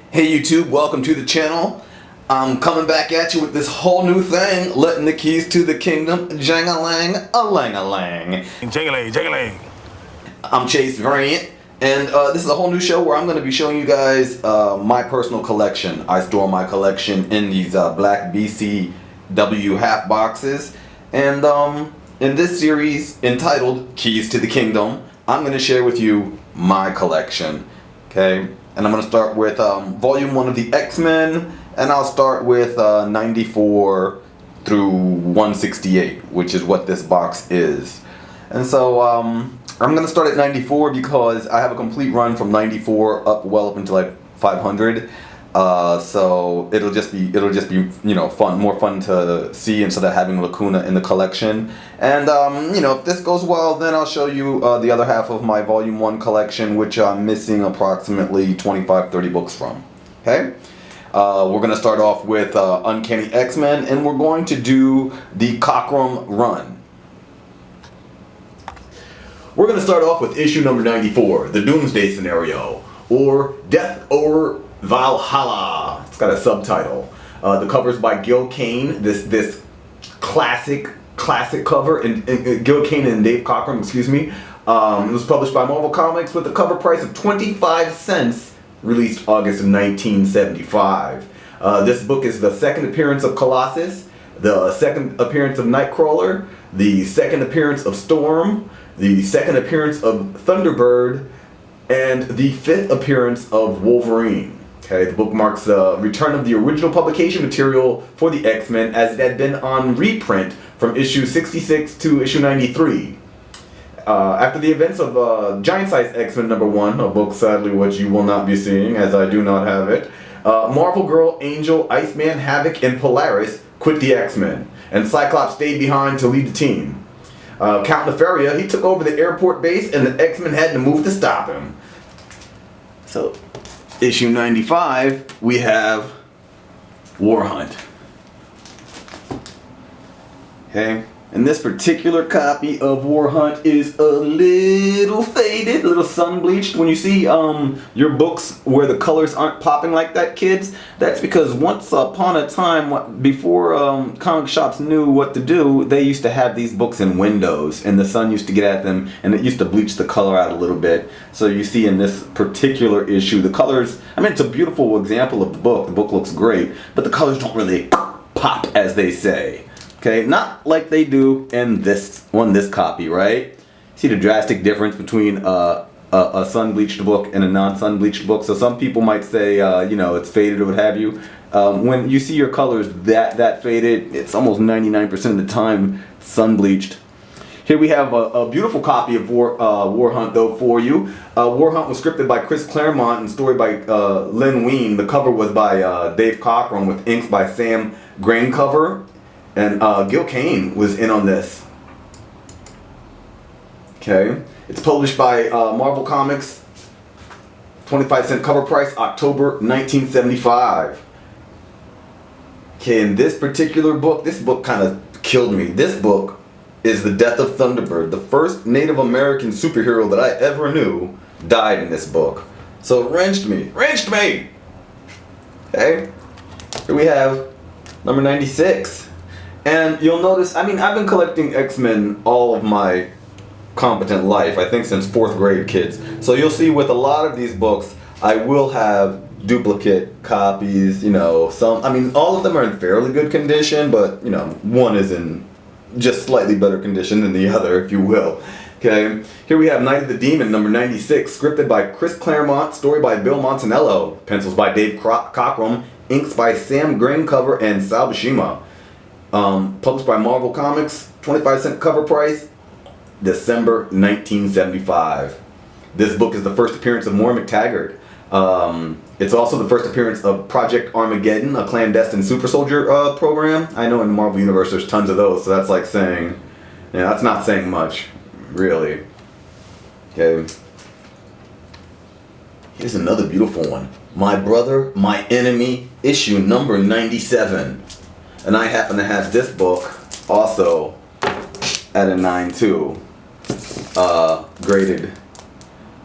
Hey YouTube, welcome to the channel. I'm coming back at you with this whole new thing, letting the keys to the kingdom jang-a-lang-a-lang-a-lang. Jingling, jingling. I'm Chase Variant, and this is a whole new show where I'm going to be showing you guys my personal collection. I store my collection in these black BCW half boxes, and in this series entitled Keys to the Kingdom, I'm going to share with you my collection. Okay? And I'm going to start with Volume 1 of the X-Men, and I'll start with 94 through 168, which is what this box is. And so I'm going to start at 94 because I have a complete run from 94 up until like 500. So it'll just be more fun to see instead of having lacuna in the collection. And if this goes well, then I'll show you the other half of my Volume 1 collection, which I'm missing approximately 25-30 books from. Okay? We're going to start off with Uncanny X-Men, and we're going to do the COCKRUM Run. We're going to start off with issue number 94, the Doomsday Scenario, or Death Over Valhalla. It's got a subtitle. The cover's by Gil Kane. This classic cover, and Gil Kane and Dave Cockrum, excuse me. It was published by Marvel Comics with a cover price of 25 cents. Released August of 1975. This book is the second appearance of Colossus, the second appearance of Nightcrawler, the second appearance of Storm, the second appearance of Thunderbird, and the fifth appearance of Wolverine. Okay, the book marks the return of the original publication material for the X-Men, as it had been on reprint from issue 66 to issue 93. After the events of Giant Size X-Men number 1, a book sadly which you will not be seeing as I do not have it, Marvel Girl, Angel, Iceman, Havoc, and Polaris quit the X-Men, and Cyclops stayed behind to lead the team. Count Nefaria, he took over the airport base, and the X-Men had to move to stop him. So, issue 95, we have War Hunt. Okay, and this particular copy of War Hunt is a little faded, a little sun bleached. When you see your books where the colors aren't popping like that, kids, that's because once upon a time, before comic shops knew what to do, they used to have these books in windows, and the sun used to get at them, and it used to bleach the color out a little bit. So you see in this particular issue, the colors, I mean, it's a beautiful example of the book. The book looks great, but the colors don't really pop, as they say. Okay, not like they do in this copy, right? See the drastic difference between a sun-bleached book and a non-sun-bleached book. So some people might say, it's faded or what have you. When you see your colors that faded, it's almost 99% of the time sun-bleached. Here we have a beautiful copy of War Hunt, though, for you. War Hunt was scripted by Chris Claremont and story by Len Wein. The cover was by Dave Cockrum with inks by Sam Graincover. And Gil Kane was in on this. Okay. It's published by Marvel Comics. 25-cent cover price, October 1975. Okay, in this particular book, this book kind of killed me. This book is The Death of Thunderbird. The first Native American superhero that I ever knew died in this book. So it wrenched me. Wrenched me! Okay. Here we have number 96. And you'll notice, I mean, I've been collecting X-Men all of my competent life, I think since 4th grade, kids. So you'll see with a lot of these books, I will have duplicate copies, some, I mean, all of them are in fairly good condition, but, one is in just slightly better condition than the other, if you will. Okay, here we have Night of the Demon, number 96, scripted by Chris Claremont, story by Bill Montanello, pencils by Dave Cockrum, inks by Sam Graincover and Sal Buscema. Published by Marvel Comics, 25-cent cover price, December 1975. This book is the first appearance of Moira McTaggart. It's also the first appearance of Project Armageddon, a clandestine super soldier program. I know in the Marvel Universe there's tons of those, so that's like saying, that's not saying much, really. Okay. Here's another beautiful one. My Brother, My Enemy, issue number 97. And I happen to have this book also at a 9.2, graded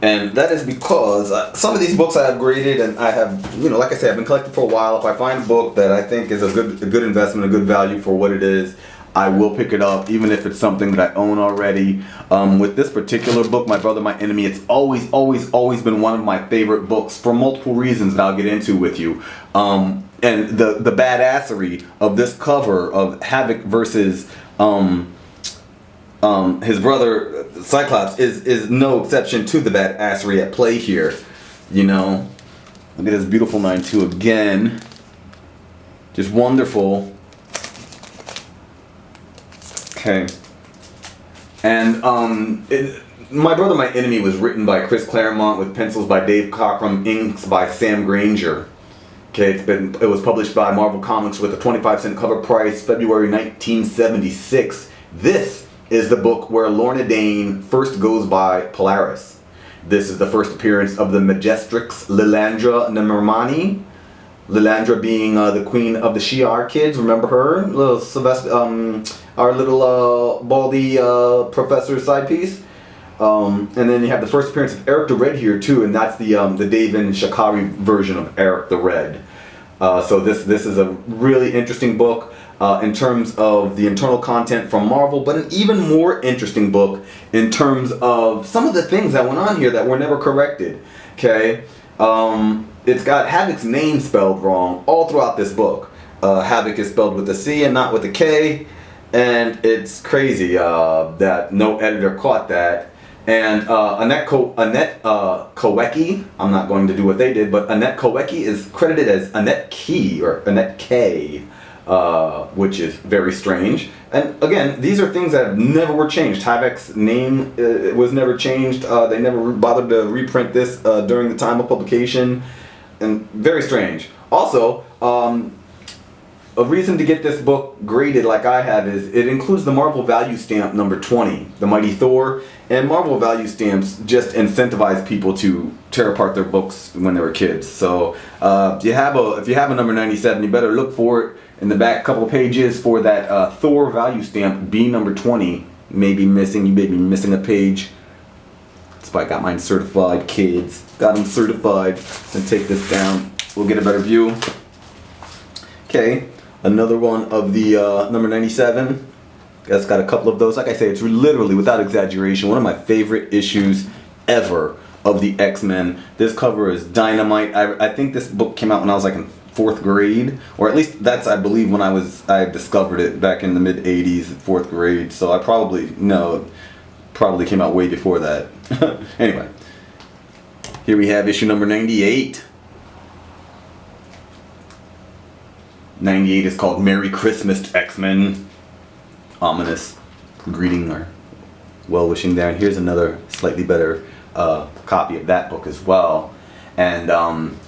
And that is because some of these books I have graded, and I have, you know, like I said, I've been collecting for a while. If I find a book that I think is a good investment, a good value for what it is, I will pick it up, even if it's something that I own already. With this particular book, My Brother, My Enemy, it's always been one of my favorite books for multiple reasons that I'll get into with you. And the badassery of this cover of Havoc versus his brother Cyclops is no exception to the badassery at play here. You know, look at this beautiful 9-2 again. Just wonderful. Okay. And My Brother, My Enemy was written by Chris Claremont with pencils by Dave Cockrum, inks by Sam Granger. Okay, it was published by Marvel Comics with a 25-cent cover price, February 1976. This is the book where Lorna Dane first goes by Polaris. This is the first appearance of the Majestrix Lilandra Nemermani. Lilandra being the queen of the Shi'ar kids. Remember her? Little Sylvester, our little baldy professor side piece. And then you have the first appearance of Eric the Red here too, and that's the Daven Shakari version of Eric the Red. So this is a really interesting book in terms of the internal content from Marvel, but an even more interesting book in terms of some of the things that went on here that were never corrected. Okay, it's got Havoc's name spelled wrong all throughout this book. Havoc is spelled with a C and not with a K, and it's crazy that no editor caught that. And Annette Kowecki, I'm not going to do what they did, but Annette Kowecki is credited as Annette Key or Annette K, which is very strange. And again, these are things that never were changed. Havoc's name was never changed. They never bothered to reprint this during the time of publication, and very strange. Also, a reason to get this book graded like I have is it includes the Marvel Value Stamp number 20, the Mighty Thor, and Marvel Value Stamps just incentivize people to tear apart their books when they were kids. So if you have a number 97, you better look for it in the back couple of pages for that Thor Value Stamp B number 20. Maybe missing, you may be missing a page. That's why I got mine certified, kids. Got them certified. And take this down. We'll get a better view. Okay. Another one of the number 97. It's got a couple of those. Like I say, it's literally, without exaggeration, one of my favorite issues ever of the X-Men. This cover is dynamite. I think this book came out when I was like in 4th grade, or at least that's, I believe, when I discovered it back in the mid 80s, 4th grade. So it probably came out way before that. Anyway, here we have issue number 98. 98 is called Merry Christmas, X-Men. Ominous greeting or well-wishing there. And here's another slightly better copy of that book as well. And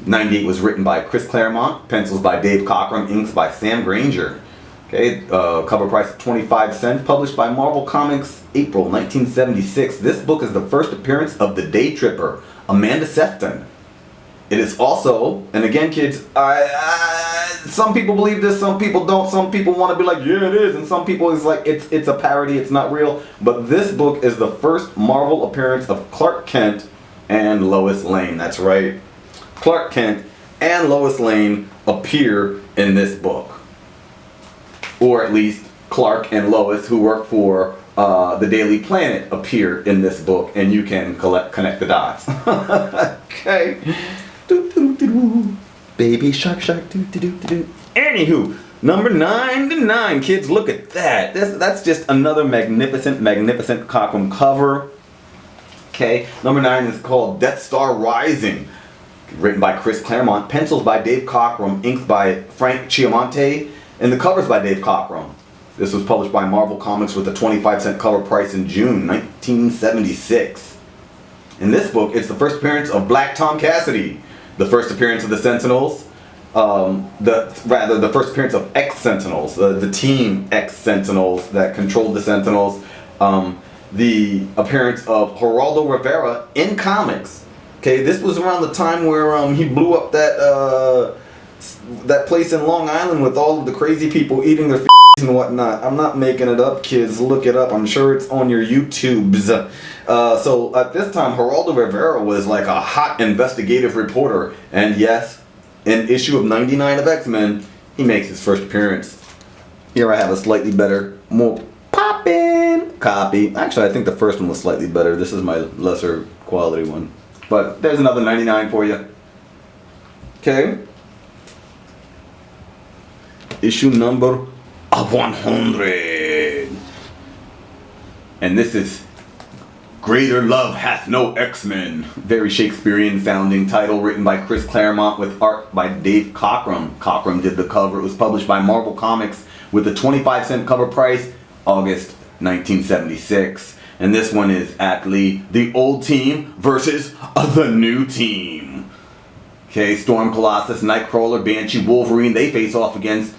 98 was written by Chris Claremont, pencils by Dave Cockrum, inks by Sam Granger. Okay, cover price of 25 cents, published by Marvel Comics, April 1976. This book is the first appearance of the Day Tripper, Amanda Sefton. It is also, and again kids, some people believe this, some people don't, some people want to be like, yeah it is, and some people is like, it's a parody, it's not real. But this book is the first Marvel appearance of Clark Kent and Lois Lane. That's right, Clark Kent and Lois Lane appear in this book. Or at least Clark and Lois, who work for the Daily Planet, appear in this book, and you can connect the dots. Okay. Baby shark shark doo doo doo doo. Anywho, number 99, kids, look at that. That's just another magnificent Cockrum cover. Okay, number 9 is called Death Star Rising, written by Chris Claremont, pencils by Dave Cockrum, inks by Frank Chiamonte, and the covers by Dave Cockrum. This was published by Marvel Comics with a 25-cent cover price in June 1976. In this book, it's the first appearance of Black Tom Cassidy, the first appearance of the Sentinels, the first appearance of X-Sentinels, the team X-Sentinels that controlled the Sentinels, the appearance of Geraldo Rivera in comics. Okay, this was around the time where he blew up that place in Long Island with all of the crazy people eating their and whatnot. I'm not making it up, kids. Look it up. I'm sure it's on your YouTubes. So at this time, Geraldo Rivera was like a hot investigative reporter. And yes, in issue of 99 of X-Men, he makes his first appearance. Here I have a slightly better, more poppin' copy. Actually, I think the first one was slightly better. This is my lesser quality one. But there's another 99 for you. Okay. Issue number 100. And this is Greater Love Hath No X-Men. Very Shakespearean sounding title, written by Chris Claremont with art by Dave Cockrum. Cockrum did the cover. It was published by Marvel Comics with a 25-cent cover price, August 1976. And this one is actually the old team versus the new team. Okay, Storm, Colossus, Nightcrawler, Banshee, Wolverine, they face off against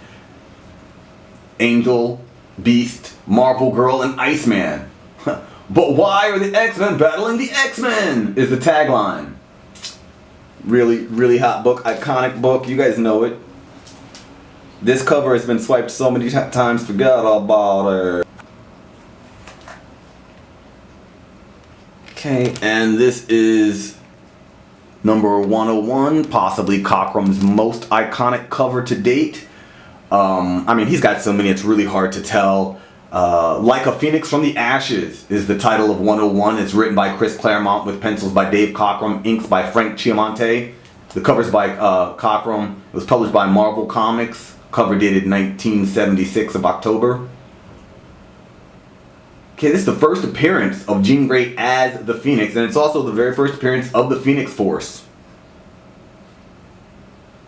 Angel, Beast, Marvel Girl, and Iceman. But why are the X-Men battling the X-Men? Is the tagline. Really, really hot book, iconic book. You guys know it. This cover has been swiped so many times, forgot about it. Okay, and this is number 101, possibly Cockrum's most iconic cover to date. I mean, he's got so many, it's really hard to tell. Like a Phoenix from the Ashes is the title of 101. It's written by Chris Claremont with pencils by Dave Cockrum, inks by Frank Chiamonte. The cover's by Cockrum. It was published by Marvel Comics. Cover dated 1976 of October. Okay, this is the first appearance of Jean Grey as the Phoenix, and it's also the very first appearance of the Phoenix Force.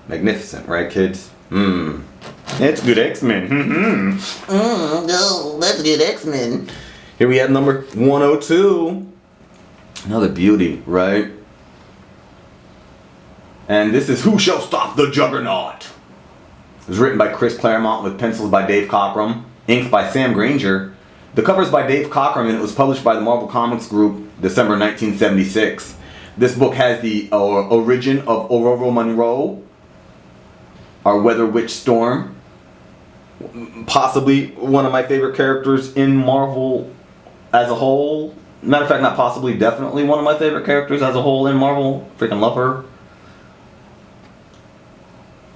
Magnificent, right, kids? It's good X-Men. No, that's good X-Men. Here we have number 102. Another beauty, right? And this is Who Shall Stop the Juggernaut? It was written by Chris Claremont with pencils by Dave Cockrum, inks by Sam Granger. The cover's by Dave Cockrum, and it was published by the Marvel Comics Group, December 1976. This book has the origin of Aurora Monroe, our Weather Witch Storm, possibly one of my favorite characters in Marvel as a whole. Matter of fact, not possibly, definitely one of my favorite characters as a whole in Marvel. Freaking love her.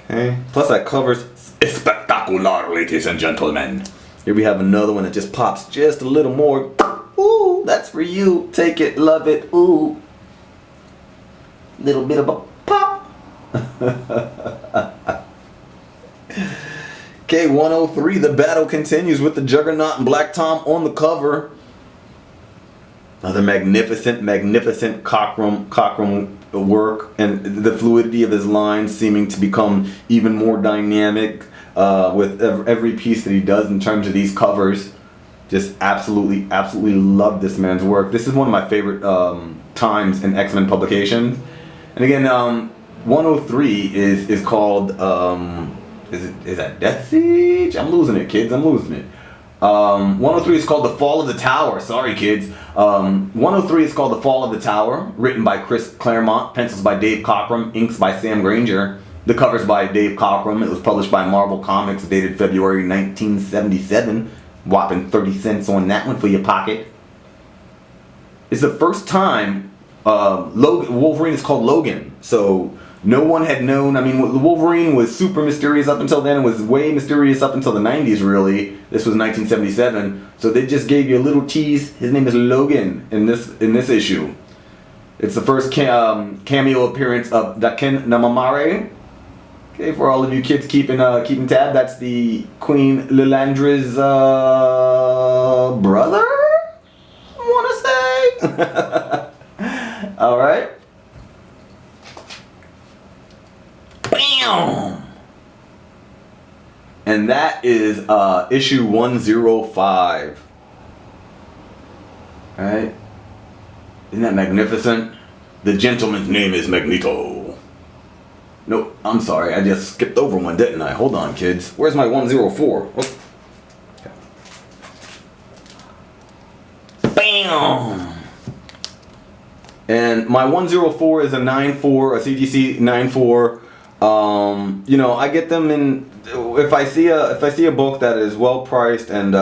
Okay. Plus that cover's spectacular, ladies and gentlemen. Here we have another one that just pops just a little more. Ooh, that's for you. Take it, love it. Ooh. Little bit of a pop. Okay, 103, the battle continues with the Juggernaut and Black Tom on the cover. Another magnificent Cockrum work, and the fluidity of his lines seeming to become even more dynamic with every piece that he does in terms of these covers. Just absolutely love this man's work. This is one of my favorite times in X-Men publications. And again, 103 is called, is that Death Siege? I'm losing it, kids, I'm losing it. 103 is called The Fall of the Tower. Sorry, kids. 103 is called The Fall of the Tower, written by Chris Claremont, pencils by Dave Cockrum, inks by Sam Granger. The cover's by Dave Cockrum. It was published by Marvel Comics, dated February 1977. Whopping 30 cents on that one for your pocket. It's the first time Wolverine is called Logan. So no one had known. I mean, Wolverine was super mysterious up until then. It was way mysterious up until the 90s, really. This was 1977. So they just gave you a little tease. His name is Logan in this issue. It's the first cameo appearance of Daken Namamare. Okay, for all of you kids keeping tab, that's the Queen Lilandra's brother, I want to say. All right. Bam! And that is issue 105. All right. Isn't that magnificent? The gentleman's name is Magneto. Nope, I'm sorry, I just skipped over one, didn't I? Hold on, kids. Where's my 104? Oh. Okay. Bam! And my 104 is a 9.4, a CGC 9.4 You know, I get them in if I see a book that is well priced and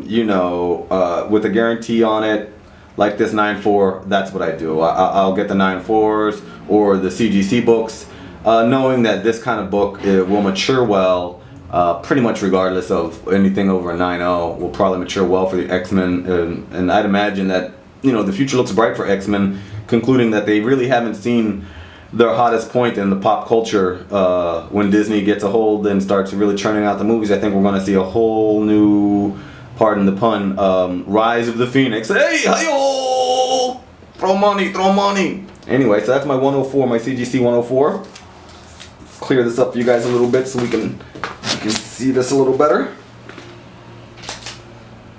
you know, with a guarantee on it, like this 9.4, that's what I do. I'll get the 9.4s or the CGC books, knowing that this kind of book will mature well. Pretty much regardless of anything over a 9.0 will probably mature well for the X-Men, and I'd imagine that, you know, the future looks bright for X-Men, concluding that they really haven't seen their hottest point in the pop culture. When Disney gets a hold and starts really churning out the movies, I think we're going to see a whole new, pardon the pun, rise of the Phoenix. Hey, hi-yo! Throw money, throw money! Anyway, so that's my 104, my CGC 104. Let's clear this up for you guys a little bit so you can see this a little better.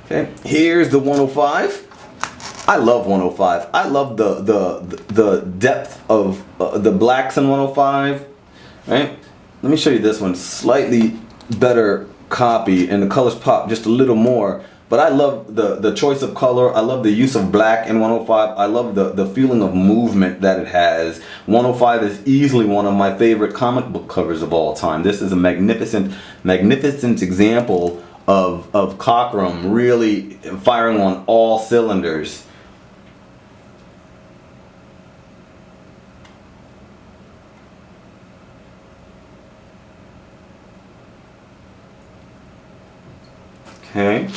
Okay, here's the 105. I love 105. I love the depth of the blacks in 105. Right? Let me show you this one. Slightly better copy, and the colors pop just a little more. But I love the choice of color. I love the use of black in 105. I love the feeling of movement that it has. 105 is easily one of my favorite comic book covers of all time. This is a magnificent example of COCKRUM really firing on all cylinders. Okay,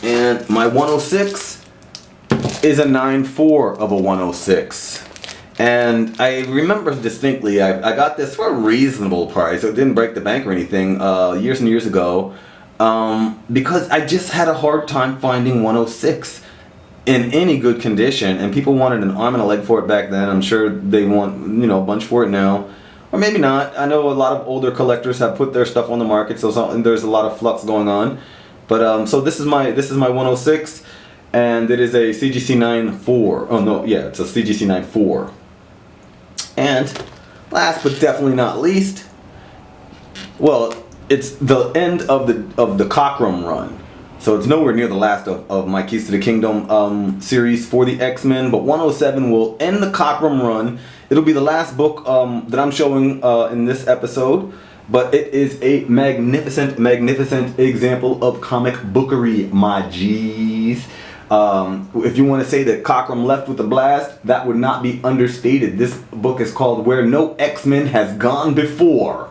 and my 106 is a 9.4 of a 106, and I remember distinctly I got this for a reasonable price. It didn't break the bank or anything years and years ago, because I just had a hard time finding 106 in any good condition, and people wanted an arm and a leg for it back then. I'm sure they want, you know, a bunch for it now. Or maybe not. I know a lot of older collectors have put their stuff on the market, so there's a lot of flux going on. But so this is my 106, and it is a CGC 9.4. Oh no, yeah, it's a CGC 9.4. And last but definitely not least, well, it's the end of the COCKRUM run. So it's nowhere near the last of my Keys to the Kingdom series for the X-Men, but 107 will end the COCKRUM run. It'll be the last book that I'm showing in this episode, but it is a magnificent example of comic bookery, my G's. If you want to say that COCKRUM left with a blast, that would not be understated. This book is called Where No X-Men Has Gone Before.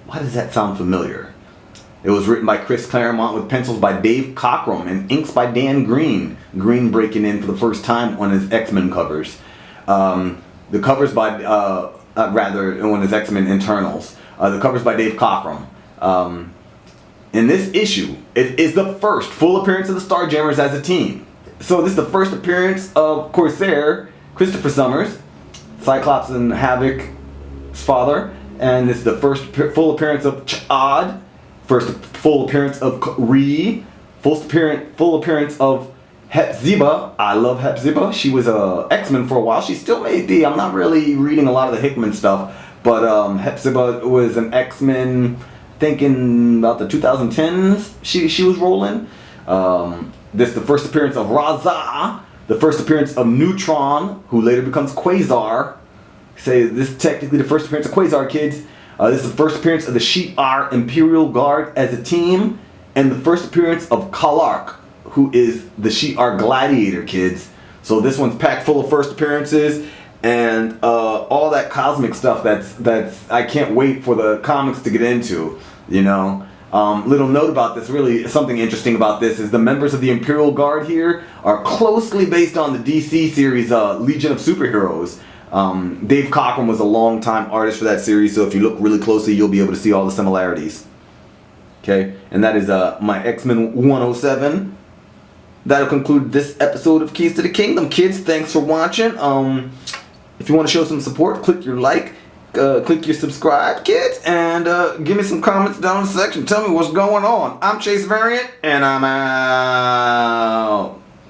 Why does that sound familiar? It was written by Chris Claremont with pencils by Dave Cockrum and inks by Dan Green. Green breaking in for the first time on his X-Men covers. The covers by, rather, on his X-Men internals. The covers by Dave Cockrum. In this issue, it is the first full appearance of the Starjammers as a team. So this is the first appearance of Corsair, Christopher Summers, Cyclops and Havoc's father. And this is the first full appearance of Ch'ad. First full appearance of Kree, full appearance of Hepzibah. I love Hepzibah. She was a X-Men for a while. She still may be. I'm not really reading a lot of the Hickman stuff, but Hepzibah was an X-Men, thinking about the 2010s. She was rolling. This is the first appearance of Raza, the first appearance of Neutron, who later becomes Quasar. Say this is technically the first appearance of Quasar, kids. This is the first appearance of the Shi'ar Imperial Guard as a team, and the first appearance of Kalark, who is the Shi'ar Gladiator, kids. So this one's packed full of first appearances and all that cosmic stuff that's I can't wait for the comics to get into, you know. Little note about this, really something interesting about this is the members of the Imperial Guard here are closely based on the DC series Legion of Superheroes. Dave Cockrum was a long-time artist for that series, so if you look really closely, you'll be able to see all the similarities. Okay, and that is my X-Men 107. That'll conclude this episode of Keys to the Kingdom, kids. Thanks for watching. If you want to show some support, click your like, click your subscribe, kids, and give me some comments down in the section. Tell me what's going on. I'm Chase Variant, and I'm out.